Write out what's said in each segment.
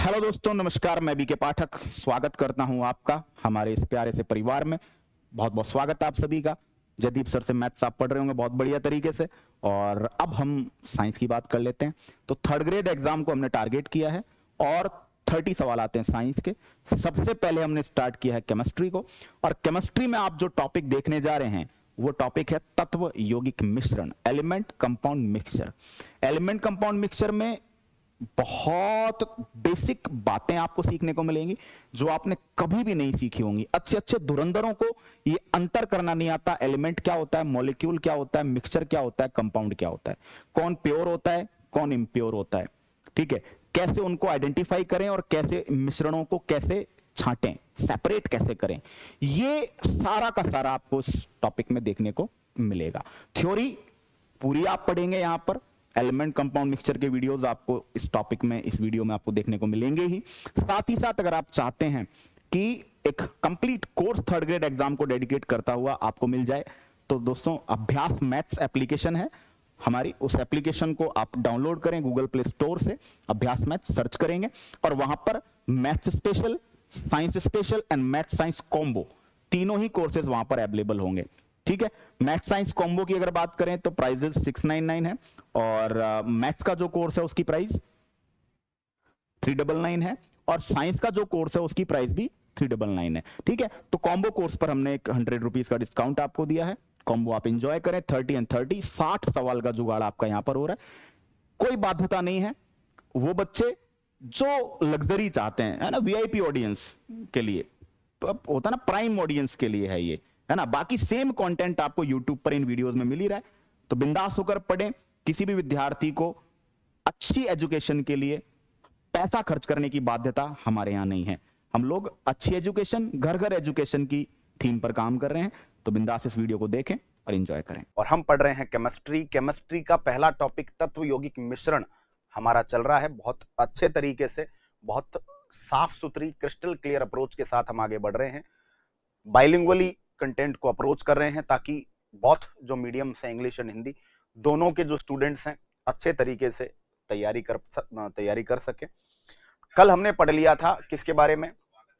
Hello दोस्तों, नमस्कार। मैं बीके पाठक स्वागत करता हूं आपका हमारे इस प्यारे से परिवार में। बहुत बहुत स्वागत है आप सभी का। जयदीप सर से मैथ्स आप पढ़ रहे होंगे बहुत बढ़िया तरीके से। और अब हम साइंस की बात कर लेते हैं। तो थर्ड ग्रेड एग्जाम को हमने टारगेट किया है और 30 सवाल आते हैं साइंस के। सबसे पहले हमने स्टार्ट किया है केमिस्ट्री को, और केमिस्ट्री में आप जो टॉपिक देखने जा रहे हैं वो टॉपिक है तत्व यौगिक मिश्रण, element compound mixture. Element compound mixture में बहुत बेसिक बातें आपको सीखने को मिलेंगी जो आपने कभी भी नहीं सीखी होंगी। अच्छे अच्छे धुरंधरों को ये अंतर करना नहीं आता, एलिमेंट क्या होता है, मॉलिक्यूल क्या होता है, मिक्सचर क्या होता है, कंपाउंड क्या होता है, कौन प्योर होता है, कौन इम्प्योर होता है। ठीक है, कैसे उनको आइडेंटिफाई करें और कैसे मिश्रणों को कैसे छांटें, सेपरेट कैसे करें, ये सारा का सारा आपको इस टॉपिक में देखने को मिलेगा। थ्योरी पूरी आप पढ़ेंगे यहां पर। एलिमेंट कंपाउंड मिक्सचर के वीडियोस आपको इस टॉपिक में, इस वीडियो में आपको देखने को मिलेंगे ही। साथ ही साथ अगर आप चाहते हैं कि एक complete course third grade exam को डेडिकेट करता हुआ आपको मिल जाए, तो दोस्तों अभ्यास मैथ्स एप्लीकेशन है हमारी, उस एप्लीकेशन को आप डाउनलोड करें गूगल प्ले स्टोर से। अभ्यास मैथ्स सर्च करेंगे और वहां पर maths special, science special and math science combo तीनों ही कोर्सेज वहां पर अवेलेबल होंगे। ठीक है, मैथ साइंस कॉम्बो की अगर बात करें तो प्राइजेस 699 है, और मैथ्स का जो कोर्स है उसकी प्राइस 399 है, और साइंस का जो कोर्स है उसकी प्राइस भी 399 है। ठीक है, तो कॉम्बो कोर्स पर हमने एक 100 रुपीज का डिस्काउंट आपको दिया है। कॉम्बो आप एंजॉय करें। 30 एंड 30 60 सवाल का जुगाड़ आपका यहां पर हो रहा है। कोई बाध्यता नहीं है। वो बच्चे जो लग्जरी चाहते हैं, है ना, वीआईपी ऑडियंस के लिए होता है ना, प्राइम ऑडियंस के लिए है ये, है ना। बाकी सेम कंटेंट आपको यूट्यूब पर इन वीडियोस में मिल ही रहा है, तो बिंदास होकर पढ़ें। किसी भी विद्यार्थी को अच्छी एजुकेशन के लिए पैसा खर्च करने की बाध्यता हमारे यहां नहीं है। हम लोग अच्छी एजुकेशन, घर घर एजुकेशन की थीम पर काम कर रहे हैं, तो बिंदास इस वीडियो को देखें और एंजॉय करें। और हम पढ़ रहे हैं केमिस्ट्री। केमिस्ट्री का पहला टॉपिक तत्व यौगिक मिश्रण हमारा चल रहा है। बहुत अच्छे तरीके से, बहुत साफ सुथरी क्रिस्टल क्लियर अप्रोच के साथ हम आगे बढ़ रहे हैं। बाइलिंगुअली कंटेंट को अप्रोच कर रहे हैं ताकि बहुत जो मीडियम से इंग्लिश एंड हिंदी दोनों के जो स्टूडेंट्स हैं अच्छे तरीके से तैयारी कर सके। कल हमने पढ़ लिया था किसके बारे में?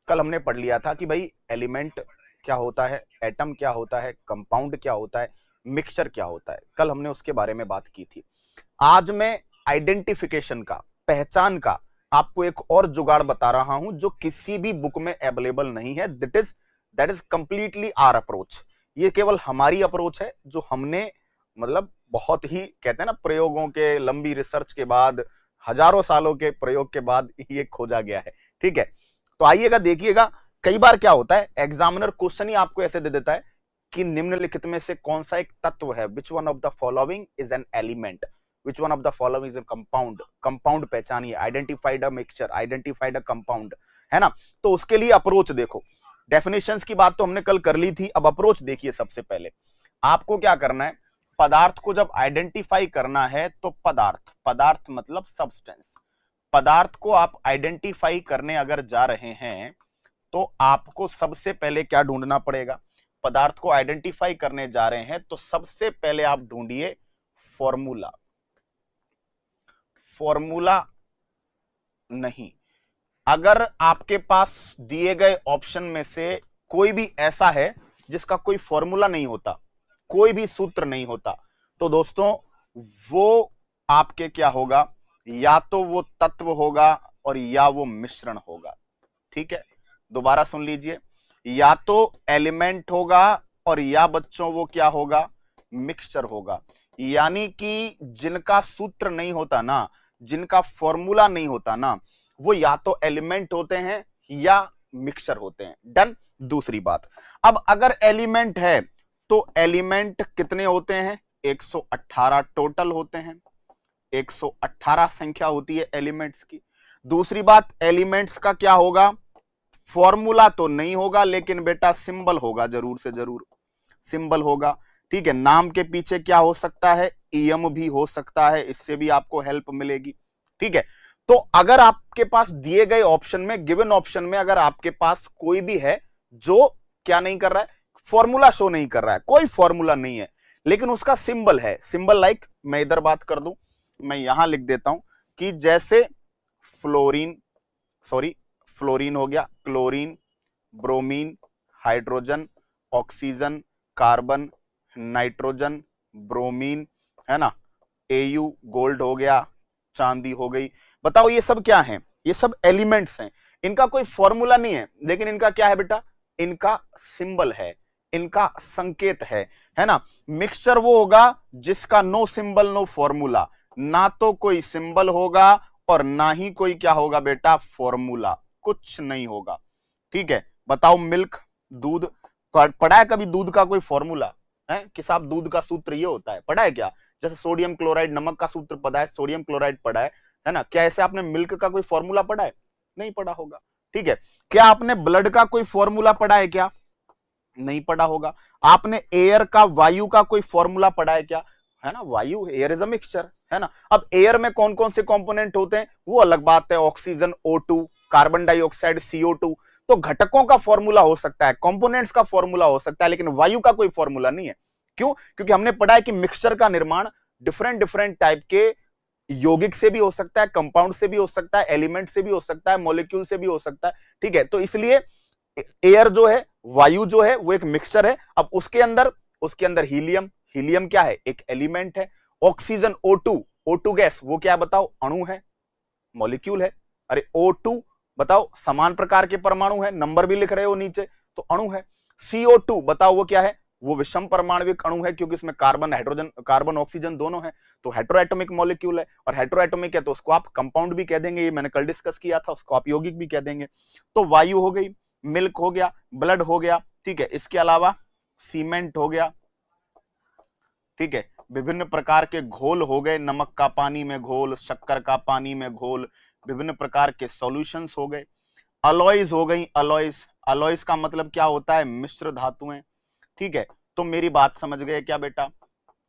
कल हमने पढ़ लिया था कि भाई एलिमेंट क्या होता है, एटम क्या होता है, कंपाउंड क्या होता है, मिक्सचर क्या होता है। कल हमने उसके बारे में बात की थी। आज मैं आइडेंटिफिकेशन का, पहचान का आपको एक और जुगाड़ बता रहा हूं जो किसी भी बुक में अवेलेबल नहीं है। That is completely our approach. ये केवल हमारी अप्रोच है जो हमने, मतलब बहुत ही कहते हैं ना, प्रयोगों के, लंबी रिसर्च के बाद, हजारों सालों के प्रयोग के बाद ये खोजा गया है। ठीक है, तो आइएगा देखिएगा। कई बार क्या होता है, एग्जामिनर क्वेश्चन ही आपको ऐसे दे देता है कि निम्नलिखित में से कौन सा एक तत्व है, which one of the following is an element, which one of the following is a compound. Compound पहचानिए, identified a mixture, identified a compound, है ना। तो उसके लिए अप्रोच देखो। डेफिनेशंस की बात तो हमने कल कर ली थी, अब अप्रोच देखिए। सबसे पहले आपको क्या करना है, पदार्थ को जब आइडेंटिफाई करना है तो पदार्थ मतलब सब्सटेंस, पदार्थ को आप आइडेंटिफाई करने अगर जा रहे हैं तो आपको सबसे पहले क्या ढूंढना पड़ेगा? पदार्थ को आइडेंटिफाई करने जा रहे हैं तो सबसे पहले आप ढूंढिए फॉर्मूला। फॉर्मूला नहीं, अगर आपके पास दिए गए ऑप्शन में से कोई भी ऐसा है जिसका कोई फॉर्मूला नहीं होता, कोई भी सूत्र नहीं होता, तो दोस्तों वो आपके क्या होगा, या तो वो तत्व होगा और या वो मिश्रण होगा। ठीक है, दोबारा सुन लीजिए, या तो एलिमेंट होगा और या बच्चों वो क्या होगा, मिक्सचर होगा। यानी कि जिनका सूत्र नहीं होता ना, जिनका फॉर्मूला नहीं होता ना, वो या तो एलिमेंट होते हैं या मिक्सचर होते हैं। डन। दूसरी बात, अब अगर एलिमेंट है तो एलिमेंट कितने होते हैं? 118 टोटल होते हैं। 118 संख्या होती है एलिमेंट्स की। दूसरी बात, एलिमेंट्स का क्या होगा, फॉर्मूला तो नहीं होगा लेकिन बेटा सिंबल होगा, जरूर से जरूर सिंबल होगा। ठीक है, नाम के पीछे क्या हो सकता है, ईएम भी हो सकता है, इससे भी आपको हेल्प मिलेगी। ठीक है, तो अगर आपके पास दिए गए ऑप्शन में, गिवन ऑप्शन में अगर आपके पास कोई भी है जो क्या नहीं कर रहा है, फॉर्मूला शो नहीं कर रहा है, कोई फॉर्मूला नहीं है लेकिन उसका सिंबल है, सिंबल लाइक, मैं इधर बात कर दूं, मैं यहां लिख देता हूं कि जैसे फ्लोरीन, सॉरी, फ्लोरीन हो गया, chlorine, bromine, hydrogen, oxygen, carbon, nitrogen, bromine, है ना, Au गोल्ड हो गया, चांदी हो गई। बताओ ये सब क्या है? ये सब एलिमेंट्स हैं। इनका कोई फॉर्मूला नहीं है, लेकिन इनका क्या है बेटा? इनका सिंबल है, इनका संकेत है ना। मिक्सचर वो होगा जिसका नो सिंबल नो फॉर्मूला, ना तो कोई सिंबल होगा और ना ही कोई क्या होगा बेटा? फॉर्मूला, कुछ नहीं होगा। ठीक है, बताओ मिल्क, दूध, पढ़ा है कभी दूध का कोई फॉर्मूला है कि साहब दूध का सूत्र ये होता है? पढ़ा है क्या? जैसे सोडियम क्लोराइड, नमक का सूत्र पता है, सोडियम क्लोराइड पढ़ा है ना। क्या ऐसे आपने मिल्क का कोई फॉर्मूला पढ़ा है? नहीं पढ़ा होगा। ठीक है, क्या आपने ब्लड का कोई फॉर्मूला पढ़ा है क्या? नहीं पढ़ा होगा। आपने एयर का, वायु का कोई फॉर्मूला पढ़ा है क्या? है ना, वायु, एयर इज अ मिक्सचर, है ना। अब एयर में कौन कौन से कंपोनेंट होते हैं वो अलग बात है, oxygen O2, carbon dioxide CO2। तो घटकों का फॉर्मूला हो सकता है, कंपोनेंट्स का फॉर्मूला हो सकता है, लेकिन वायु का कोई फॉर्मूला नहीं है। क्यों? क्योंकि हमने पढ़ा है कि मिक्सचर का निर्माण डिफरेंट डिफरेंट टाइप के यौगिक से भी हो सकता है, कंपाउंड से भी हो सकता है, एलिमेंट से भी हो सकता है, मॉलिक्यूल से भी हो सकता है। ठीक है, तो इसलिए एयर जो है, वायु जो है, वो एक मिक्सचर है। अब उसके अंदर हीलियम, हीलियम क्या है? एक एलिमेंट है। ऑक्सीजन O2 गैस, वो क्या बताओ? अणु है, मॉलिक्यूल है। अरे O2 बताओ, समान प्रकार के परमाणु है, नंबर भी लिख रहे हो नीचे, तो अणु है। CO2 बताओ वो क्या है? वो विषम परमाणविक अणु है, क्योंकि इसमें कार्बन, हाइड्रोजन, कार्बन ऑक्सीजन दोनों है, तो हेटेरोएटॉमिक मॉलिक्यूल है। और हेटेरोएटॉमिक है तो उसको आप कंपाउंड भी कह देंगे, ये मैंने कल डिस्कस किया था, उसको आप यौगिक भी कह देंगे। तो वायु हो गई, मिल्क हो गया, ब्लड हो गया। ठीक है, इसके अलावा सीमेंट हो गया। ठीक है, विभिन्न प्रकार के घोल हो गए, नमक का पानी में घोल, शक्कर का पानी में घोल, विभिन्न प्रकार के सॉल्यूशंस हो गए। अलॉयज हो गई, अलॉयज, अलॉयज का मतलब क्या होता है? मिश्र धातुएं। ठीक है, तो मेरी बात समझ गए क्या बेटा?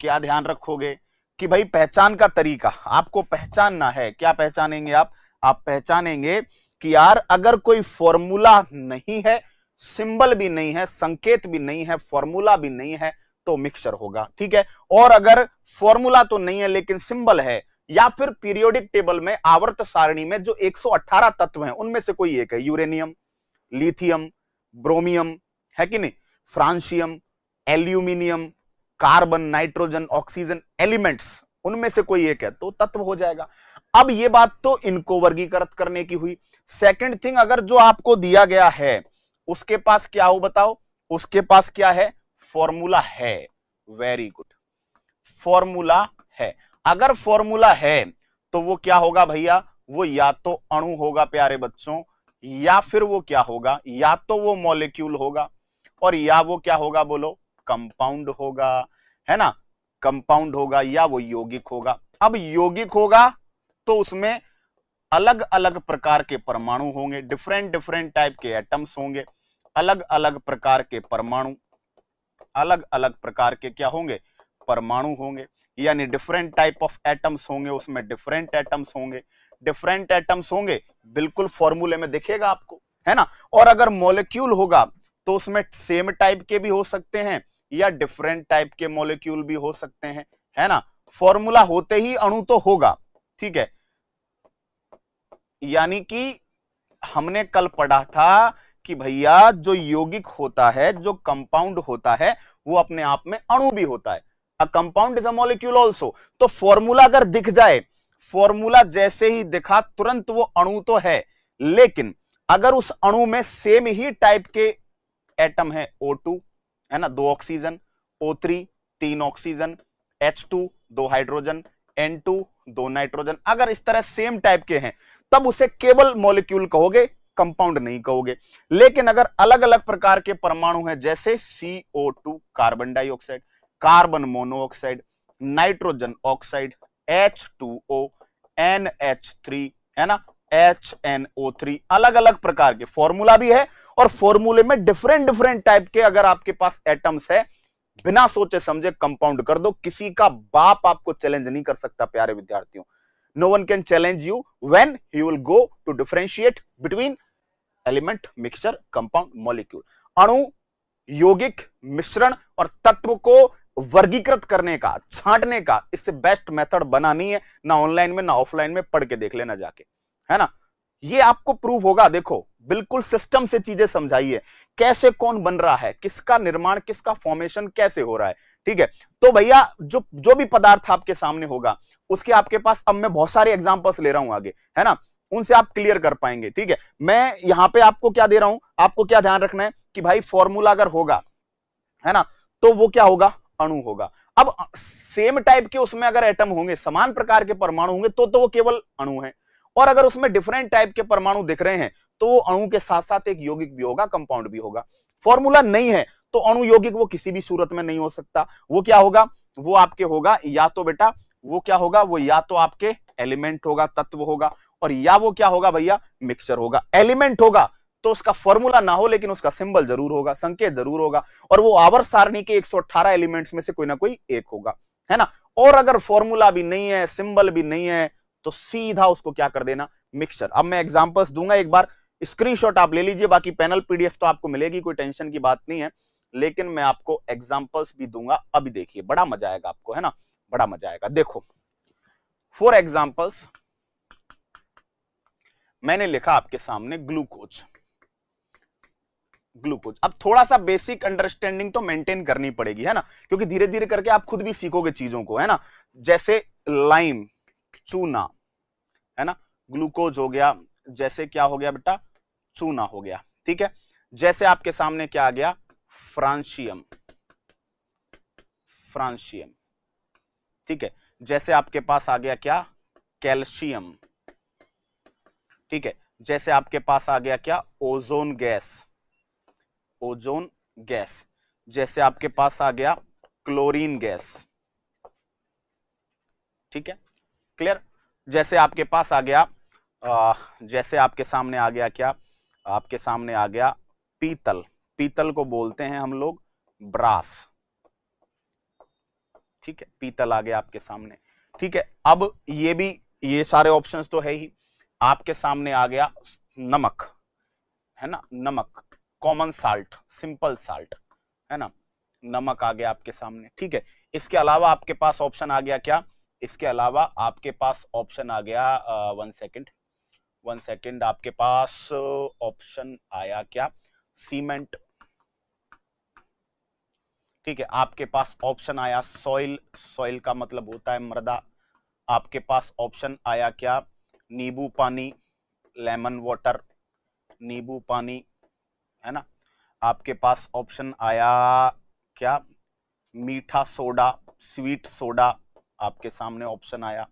क्या ध्यान रखोगे कि भाई पहचान का तरीका आपको पहचानना है। क्या पहचानेंगे आप? आप पहचानेंगे कि यार अगर कोई फॉर्मूला नहीं है, सिंबल भी नहीं है, संकेत भी नहीं है, फॉर्मूला भी नहीं है, तो मिक्सचर होगा। ठीक है, और अगर फॉर्मूला तो नहीं है लेकिन सिंबल है, या फिर पीरियोडिक टेबल में, आवर्त सारणी में जो 118 तत्व हैं उनमें से कोई एक है, यूरेनियम, लिथियम, ब्रोमियम, है कि नहीं, francium, aluminium, carbon, nitrogen, oxygen, elements, उनमें से कोई एक है, तो तत्व हो जाएगा। अब ये बात तो इनको वर्गीकृत करने की हुई। सेकंड थिंग, अगर जो आपको दिया गया है उसके पास क्या हो बताओ? उसके पास क्या है? फॉर्मूला है। वेरी गुड, फॉर्मूला है। अगर फॉर्मूला है तो वो क्या होगा भैया? वो या तो अणु होगा प्यारे बच्चों, या फिर वो क्या होगा? या तो वो मॉलिक्यूल होगा, और या वो क्या होगा बोलो? कंपाउंड होगा, है ना, कंपाउंड होगा, या वो यौगिक होगा। अब यौगिक होगा तो उसमें अलग अलग प्रकार के परमाणु होंगे, डिफरेंट डिफरेंट टाइप के एटम्स होंगे, अलग अलग प्रकार के परमाणु, अलग अलग प्रकार के क्या होंगे? परमाणु होंगे, यानी डिफरेंट टाइप ऑफ एटम्स होंगे, उसमें डिफरेंट एटम्स होंगे, डिफरेंट एटम्स होंगे, बिल्कुल फॉर्मूले में दिखेगा आपको, है ना। और अगर मॉलिक्यूल होगा तो उसमें सेम टाइप के भी हो सकते हैं या डिफरेंट टाइप के मॉलिक्यूल भी हो सकते हैं, है ना। फॉर्मूला होते ही अणु तो होगा। ठीक है, यानी कि हमने कल पढ़ा था कि भैया जो यौगिक होता है, जो कंपाउंड होता है, वो अपने आप में अणु भी होता है। A compound is a molecule also. तो फॉर्मूला अगर दिख जाए, फॉर्मूला जैसे ही दिखा तुरंत वो अणु तो है, लेकिन अगर उस अणु में सेम ही टाइप के एटम है, O2 है ना, 2 oxygen, O3 3 oxygen, H2 2 hydrogen, N2 2 nitrogen, अगर इस तरह सेम टाइप के हैं तब उसे केवल मॉलिक्यूल कहोगे, कंपाउंड नहीं कहोगे। लेकिन अगर अलग अलग प्रकार के परमाणु हैं, जैसे CO2 carbon dioxide, carbon monoxide, nitrogen oxide, H2O, NH3, है ना, HNO3, अलग अलग प्रकार के फॉर्मूला भी है, और फॉर्मूले में डिफरेंट डिफरेंट टाइप के अगर आपके पास एटम्स है, बिना सोचे समझे कंपाउंड कर दो। किसी का बाप आपको चैलेंज नहीं कर सकता प्यारे विद्यार्थियों। No one can challenge you when you will go to differentiate between element, mixture, compound, molecule। अणु, यौगिक, मिश्रण और तत्व को वर्गीकृत करने का, छांटने का, इससे बेस्ट मेथड बना नहीं है, ना ऑनलाइन में ना ऑफलाइन में, पढ़ के देख लेना जाके, है ना। ये आपको प्रूव होगा। देखो बिल्कुल सिस्टम से चीजें समझाइए, कैसे कौन बन रहा है, किसका निर्माण, किसका फॉर्मेशन कैसे हो रहा है। ठीक है, तो भैया जो भी पदार्थ आपके सामने होगा उसके आपके पास, अब मैं बहुत सारे एग्जांपल्स ले रहा हूं आगे, है ना, उनसे आप क्लियर कर पाएंगे। ठीक है, मैं यहां पे आपको क्या दे रहा हूं, आपको क्या ध्यान रखना है कि भाई फॉर्मूला अगर होगा, है ना, तो वो क्या होगा, अणु होगा। अब सेम टाइप के उसमें अगर एटम होंगे, समान प्रकार के परमाणु होंगे, तो वो केवल अणु है। और अगर उसमें डिफरेंट टाइप के परमाणु दिख रहे हैं तो वो अणु के साथ साथ एक यौगिक भी होगा, कंपाउंड भी होगा। फॉर्मूला नहीं है तो अणु यौगिक वो किसी भी सूरत में नहीं हो सकता। वो क्या होगा, वो आपके होगा या तो बेटा, वो क्या होगा, वो या तो आपके एलिमेंट होगा, तत्व होगा, और या वो क्या होगा भैया, मिक्सचर होगा। एलिमेंट होगा तो उसका फॉर्मूला ना हो लेकिन उसका सिंबल जरूर होगा, संकेत जरूर होगा, और वो आवर्त सारणी के 118 एलिमेंट्स में से कोई ना कोई एक होगा, है ना। और अगर फॉर्मूला भी नहीं है, सिंबल भी नहीं है, तो सीधा उसको क्या कर देना, मिक्सचर। अब मैं एग्जांपल्स दूंगा, एक बार स्क्रीनशॉट आप ले लीजिए, बाकी पैनल पीडीएफ तो आपको मिलेगी, कोई टेंशन की बात नहीं है, लेकिन मैं आपको एग्जांपल्स भी दूंगा। अभी देखिए बड़ा मजा आएगा आपको, है ना, बड़ा मजा आएगा। देखो फॉर एग्जांपल्स मैंने लिखा आपके सामने ग्लूकोज। ग्लूकोज, अब थोड़ा सा बेसिक अंडरस्टैंडिंग तो मेंटेन करनी पड़ेगी, है ना, क्योंकि धीरे धीरे करके आप खुद भी सीखोगे चीजों को, है ना। जैसे लाइम, चूना, है ना, ग्लूकोज हो गया, जैसे क्या हो गया बेटा, चूना हो गया। ठीक है, जैसे आपके सामने क्या आ गया, फ्रांशियम, फ्रांशियम। ठीक है, जैसे आपके पास आ गया क्या, कैल्शियम। ठीक है, जैसे आपके पास आ गया क्या, ओजोन गैस, ओजोन गैस। जैसे आपके पास आ गया क्लोरीन गैस। ठीक है, क्लियर। जैसे आपके पास आ गया जैसे आपके सामने आ गया क्या, आपके सामने आ गया पीतल। पीतल को बोलते हैं हम लोग ब्रास। ठीक है, पीतल आ गया आपके सामने। ठीक है, अब ये भी, ये सारे ऑप्शंस तो है ही। आपके सामने आ गया नमक, है ना, नमक, कॉमन साल्ट, सिंपल साल्ट, है ना, नमक आ गया आपके सामने। ठीक है, इसके अलावा आपके पास ऑप्शन आ गया क्या, इसके अलावा आपके पास ऑप्शन आ गया, वन सेकेंड, आपके पास ऑप्शन आया क्या, सीमेंट। ठीक है, आपके पास ऑप्शन आया सॉइल, सॉइल का मतलब होता है मृदा। आपके पास ऑप्शन आया क्या, नींबू पानी, लेमन वाटर, नींबू पानी, है ना। आपके पास ऑप्शन आया क्या, मीठा सोडा, स्वीट सोडा, आपके सामने ऑप्शन आया।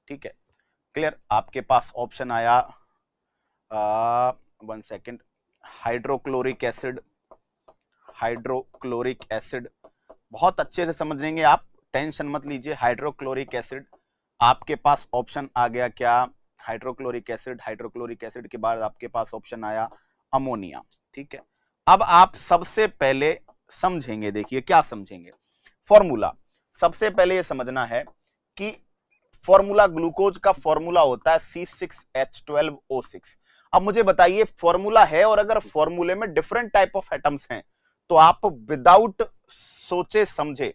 ठीक है, क्लियर। आपके पास ऑप्शन आया one second, hydrochloric acid, hydrochloric acid. बहुत अच्छे से समझ लेंगे आप, टेंशन मत लीजिए, हाइड्रोक्लोरिक एसिड। आपके पास ऑप्शन आ गया क्या, हाइड्रोक्लोरिक एसिड, हाइड्रोक्लोरिक एसिड के बाद आपके पास ऑप्शन आया अमोनिया। ठीक है, अब आप सबसे पहले समझेंगे, देखिए क्या समझेंगे, फॉर्मूला। सबसे पहले ये समझना है कि फॉर्मूला, ग्लूकोज का फॉर्मूला होता है C6H12O6। अब मुझे बताइए फॉर्मूला है, और अगर फॉर्मूले में डिफरेंट टाइप ऑफ एटम्स हैं तो आप विदाउट सोचे समझे,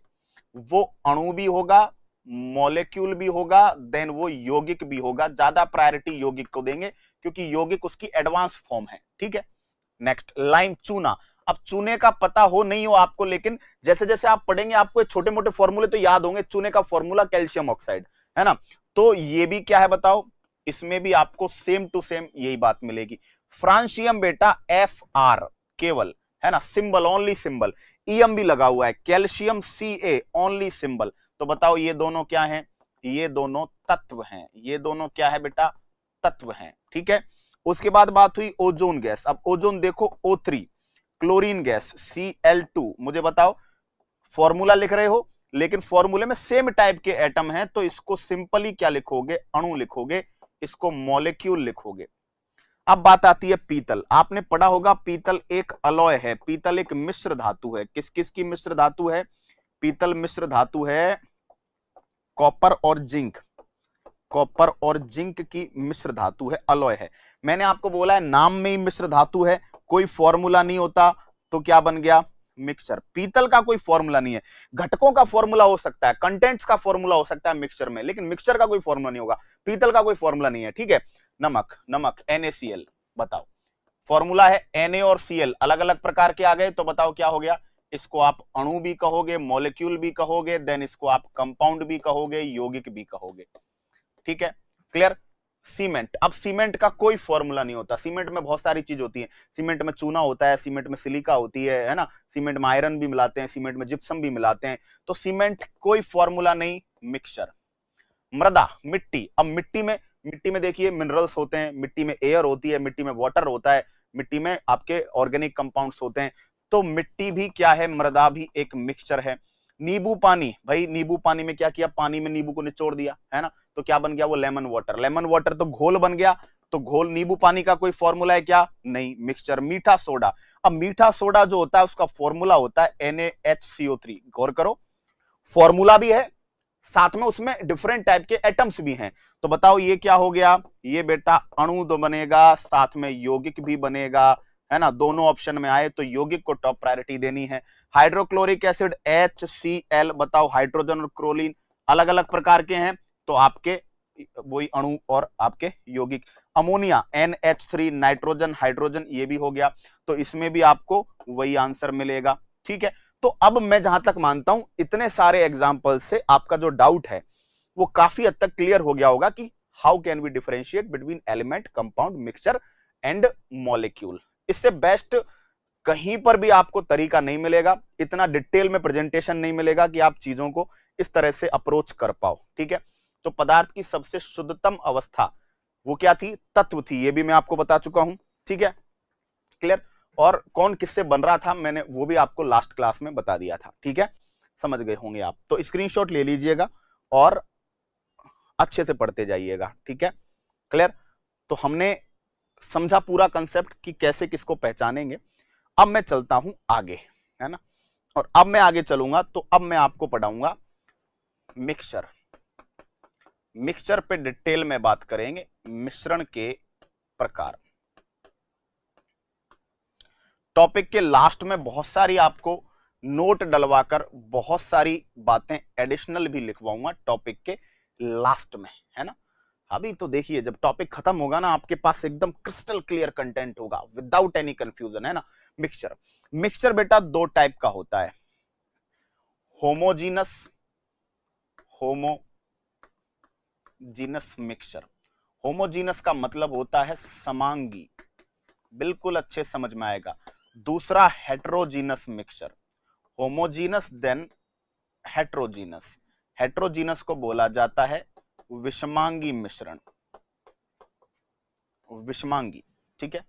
वो अणु भी होगा, मॉलिक्यूल भी होगा, देन वो यौगिक भी होगा। ज्यादा प्रायोरिटी यौगिक को देंगे क्योंकि यौगिक उसकी एडवांस फॉर्म है। ठीक है, नेक्स्ट लाइम, चूना। अब चूने का पता हो नहीं हो आपको, लेकिन जैसे जैसे आप पढ़ेंगे आपको छोटे मोटे फॉर्मूले तो याद होंगे। चूने का फॉर्मूला कैल्शियम ऑक्साइड, है ना, तो ये भी क्या है बताओ, इसमें भी आपको सेम टू सेम यही बात मिलेगी। फ्रांशियम बेटा Fr केवल, है ना, सिंबल, ओनली सिंबल। ईएम भी लगा हुआ है, कैल्शियम Ca ओनली सिंबल। तो बताओ ये दोनों क्या हैं, ये दोनों तत्व हैं, ये दोनों क्या है बेटा, तत्व हैं। ठीक है, उसके बाद बात हुई ओजोन गैस। अब ओजोन देखो O3, क्लोरीन गैस Cl2। मुझे बताओ फॉर्मूला लिख रहे हो लेकिन फॉर्मूले में सेम टाइप के एटम हैं, तो इसको सिंपली क्या लिखोगे, अणु लिखोगे, इसको मॉलिक्यूल लिखोगे। अब बात आती है पीतल। आपने पढ़ा होगा पीतल एक अलॉय है, पीतल एक मिश्र धातु है। किस किस की मिश्र धातु है, पीतल मिश्र धातु है कॉपर और जिंक, कॉपर और जिंक की मिश्र धातु है, अलॉय है। मैंने आपको बोला है नाम में ही मिश्र धातु है, कोई फॉर्मूला नहीं होता, तो क्या बन गया, मिक्सचर। पीतल का कोई फॉर्मूला नहीं है, घटकों का फॉर्मूला हो सकता है, कंटेंट्स का फॉर्मूला हो सकता है मिक्सचर में, लेकिन मिक्सचर का कोई फॉर्मूला नहीं होगा, पीतल का कोई फॉर्मूला नहीं है। ठीक है, नमक, नमक NaCl, बताओ फॉर्मूला है Na और Cl अलग अलग प्रकार के आ गए, तो बताओ क्या हो गया, इसको आप अणु भी कहोगे, मॉलिक्यूल भी कहोगे, देन इसको आप कंपाउंड भी कहोगे, यौगिक भी कहोगे। ठीक है, क्लियर। सीमेंट, अब सीमेंट का कोई फॉर्मूला नहीं होता, सीमेंट में बहुत सारी चीज होती है, सीमेंट में चूना होता है, सीमेंट में सिलिका होती है ना, सीमेंट में आयरन भी मिलाते हैं, सीमेंट में जिप्सम भी मिलाते हैं, तो सीमेंट कोई फॉर्मूला नहीं, मिक्सचर। मृदा, मिट्टी, अब मिट्टी में देखिए मिनरल्स होते हैं, मिट्टी में एयर होती है, मिट्टी में वाटर होता है, मिट्टी में आपके ऑर्गेनिक कंपाउंड्स होते हैं, तो मिट्टी भी क्या है, मृदा भी एक मिक्सचर है। नींबू पानी, भाई नींबू पानी में क्या किया, पानी में नींबू को निचोड़ दिया है ना, तो क्या बन गया वो लेमन वाटर, लेमन वाटर तो घोल बन गया, तो घोल नींबू पानी का कोई फॉर्मूला है क्या, नहीं, मिक्सचर। मीठा सोडा, अब मीठा सोडा जो होता है उसका फॉर्मूला होता है NaHCO3, गौर करो, फॉर्मूला भी है, साथ में उसमें डिफरेंट टाइप के एटम्स भी हैं, तो बताओ ये क्या हो गया, ये बेटा अणु तो बनेगा, साथ में यौगिक भी बनेगा, है ना, दोनों ऑप्शन में आए तो यौगिक को टॉप प्रायोरिटी देनी है। हाइड्रोक्लोरिक एसिड HCl, बताओ हाइड्रोजन और क्लोरीन अलग अलग प्रकार के हैं, तो आपके वही अणु और आपके यौगिक। अमोनिया NH3, नाइट्रोजन, हाइड्रोजन, ये भी हो गया, तो इसमें भी आपको वही आंसर मिलेगा। ठीक है, तो अब मैं जहां तक मानता हूं इतने सारे एग्जाम्पल से आपका जो डाउट है वो काफी हद तक क्लियर हो गया होगा कि how can we differentiate between element, compound, mixture and molecule. इससे बेस्ट कहीं पर भी आपको तरीका नहीं मिलेगा, इतना डिटेल में प्रेजेंटेशन नहीं मिलेगा कि आप चीजों को इस तरह से अप्रोच कर पाओ। ठीक है, तो पदार्थ की सबसे शुद्धतम अवस्था वो क्या थी, तत्व थी, ये भी मैं आपको बता चुका हूं। ठीक है, क्लियर। और कौन किससे बन रहा था मैंने वो भी आपको लास्ट क्लास में बता दिया था। ठीक है, समझ गए होंगे आप, तो स्क्रीनशॉट ले लीजिएगा और अच्छे से पढ़ते जाइएगा। ठीक है, क्लियर। तो हमने समझा पूरा कंसेप्ट कि कैसे किसको पहचानेंगे। अब मैं चलता हूं आगे, है ना, और अब मैं आगे चलूंगा तो अब मैं आपको पढ़ाऊंगा मिक्सचर। मिक्सचर पे डिटेल में बात करेंगे, मिश्रण के प्रकार। टॉपिक के लास्ट में बहुत सारी आपको नोट डलवाकर बहुत सारी बातें एडिशनल भी लिखवाऊंगा टॉपिक के लास्ट में, है ना। अभी तो देखिए जब टॉपिक खत्म होगा ना आपके पास एकदम क्रिस्टल क्लियर कंटेंट होगा विदाउट एनी कंफ्यूजन, है ना। मिक्सचर, मिक्सचर बेटा दो टाइप का होता है, होमोजीनस, होमोजीनस मिक्सचर। होमोजीनस का मतलब होता है समांगी, बिल्कुल अच्छे समझ में आएगा। दूसरा heterogeneous mixture, homogeneous then heterogeneous. Heterogeneous को बोला जाता है विषमांगी मिश्रण, विषमांगी। ठीक है,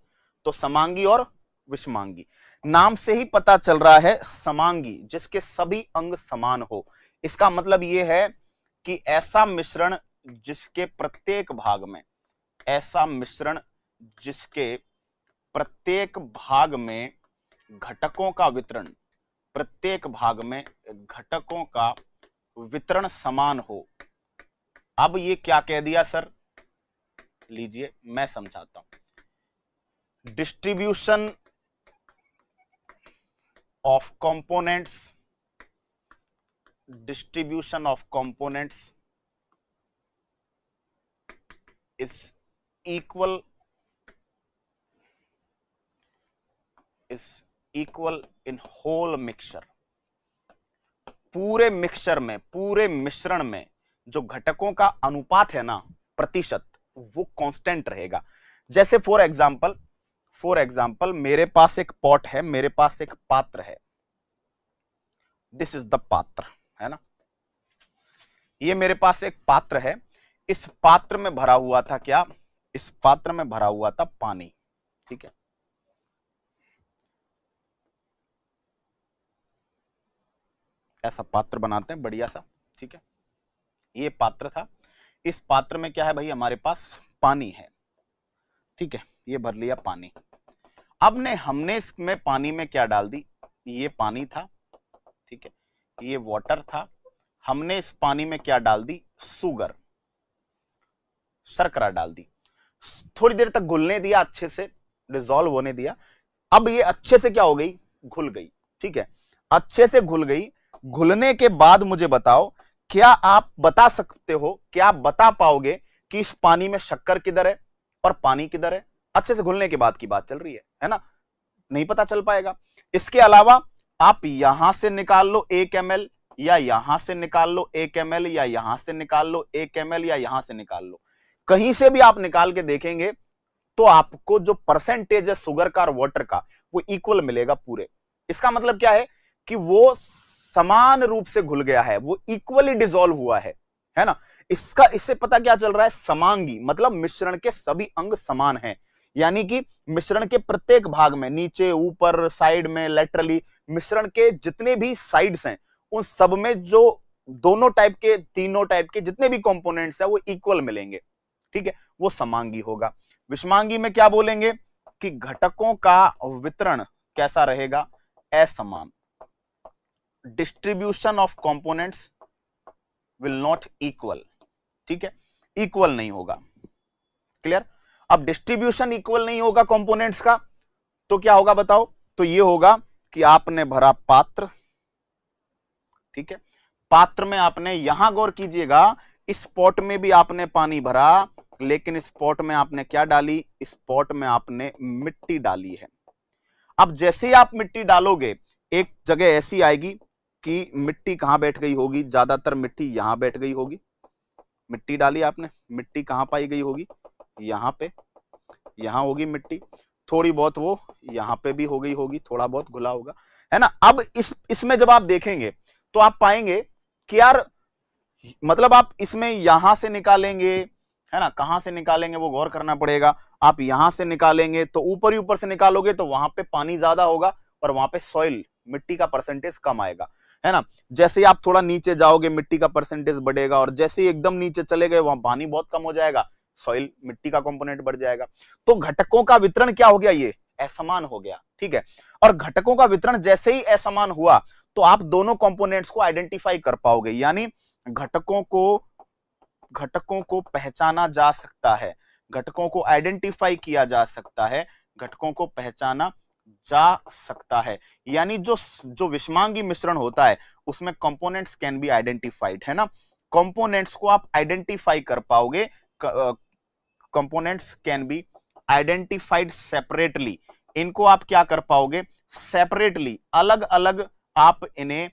तो समांगी और विषमांगी, नाम से ही पता चल रहा है समांगी जिसके सभी अंग समान हो। इसका मतलब यह है कि ऐसा मिश्रण जिसके प्रत्येक भाग में, ऐसा मिश्रण जिसके प्रत्येक भाग में घटकों का वितरण, प्रत्येक भाग में घटकों का वितरण समान हो। अब ये क्या कह दिया सर, लीजिए मैं समझाता हूं। Distribution of components, distribution of components is equal in whole mixture. पूरे मिक्सचर में, पूरे मिश्रण में जो घटकों का अनुपात है ना, प्रतिशत, वो कांस्टेंट रहेगा। जैसे फॉर एग्जांपल मेरे पास एक पॉट है, मेरे पास एक पात्र है, दिस इज द पात्र, है ना। ये मेरे पास एक पात्र है, इस पात्र में भरा हुआ था क्या, इस पात्र में भरा हुआ था पानी। ठीक है, ऐसा पात्र बनाते हैं बढ़िया सा। ठीक है, ये पात्र था, इस पात्र में क्या है भाई, हमारे पास पानी है। ठीक है, ये भर लिया पानी। अब हमने इसमें पानी में क्या डाल दी, ये पानी था, ठीक है, ये वाटर था, हमने इस पानी में क्या डाल दी, शुगर, शर्करा डाल दी, थोड़ी देर तक घुलने दिया, अच्छे से डिसॉल्व होने दिया। अब ये अच्छे से क्या हो गई, घुल गई। ठीक है, अच्छे से घुल गई। घुलने के बाद मुझे बताओ, क्या आप बता सकते हो, क्या आप बता पाओगे कि इस पानी में शक्कर किधर है पर पानी किधर है, अच्छे से घुलने के बाद की बात चल रही है ना, नहीं पता चल पाएगा। इसके अलावा आप यहां से निकाल लो 1 ml, या यहां से निकाल लो 1 ml, या यहां से निकाल लो 1 ml, या यहां से निकाल लो, कहीं से भी आप निकाल के देखेंगे तो आपको जो परसेंटेज है शुगर का और वाटर का वो इक्वल मिलेगा पूरे। इसका मतलब क्या है कि वो समान रूप से घुल गया है, वो इक्वली डिसॉल्व हुआ है ना। इससे पता क्या चल रहा है, समांगी मतलब मिश्रण के सभी अंग समान हैं, यानी कि मिश्रण के प्रत्येक भाग में, नीचे ऊपर साइड में लेटरली, मिश्रण के जितने भी साइड्स हैं उन सब में जो दोनों टाइप के, तीनों टाइप के जितने भी कंपोनेंट्स है वो इक्वल मिलेंगे, ठीक है, वो समांगी होगा। विषमांगी में क्या बोलेंगे कि घटकों का वितरण कैसा रहेगा, असमान, distribution of components will not equal, ठीक है, इक्वल नहीं होगा, क्लियर। अब डिस्ट्रीब्यूशन इक्वल नहीं होगा कंपोनेंट्स का तो क्या होगा बताओ, तो ये होगा कि आपने भरा पात्र, ठीक है, पात्र में आपने, यहां गौर कीजिएगा, इस पॉट में भी आपने पानी भरा, लेकिन इस पॉट में आपने क्या डाली, इस पॉट में आपने मिट्टी डाली है। अब जैसे ही आप मिट्टी डालोगे एक जगह ऐसी आएगी कि मिट्टी कहां बैठ गई होगी, ज्यादातर मिट्टी यहां बैठ गई होगी, मिट्टी डाली आपने, मिट्टी कहां पाई गई होगी, यहां पे, यहां होगी मिट्टी, थोड़ी बहुत वो यहां पे भी हो गई होगी, थोड़ा बहुत घुला होगा, है ना। अब इसमें जब आप देखेंगे तो आप पाएंगे कि यार मतलब आप इसमें यहां से निकालेंगे, है ना, कहां से निकालेंगे वो गौर करना पड़ेगा। आप यहां से निकालेंगे तो ऊपर ही ऊपर से निकालोगे तो वहां पे पानी ज्यादा होगा और वहां पे सॉइल, मिट्टी का परसेंटेज कम आएगा, है ना। जैसे ही आप थोड़ा नीचे जाओगे मिट्टी का परसेंटेज बढ़ेगा, और जैसे ही एकदम नीचे चले गए वहां पानी बहुत कम हो जाएगा, सॉइल, मिट्टी का कंपोनेंट बढ़ जाएगा। तो घटकों का वितरण क्या हो गया, ये असमान हो गया, ठीक है। और घटकों का वितरण जैसे ही असमान हुआ तो आप दोनों कंपोनेंट्स को आइडेंटिफाई कर पाओगे, यानी घटकों को पहचाना जा सकता है, घटकों को आइडेंटिफाई किया जा सकता है, घटकों को पहचाना जा सकता है, यानी जो विषमांगी मिश्रण होता है उसमें कंपोनेंट्स कैन बी आइडेंटिफाइड, है ना। कंपोनेंट्स को आप आइडेंटिफाई कर पाओगे, components can be identified separately, इनको आप क्या कर पाओगे, सेपरेटली, अलग अलग आप इन्हें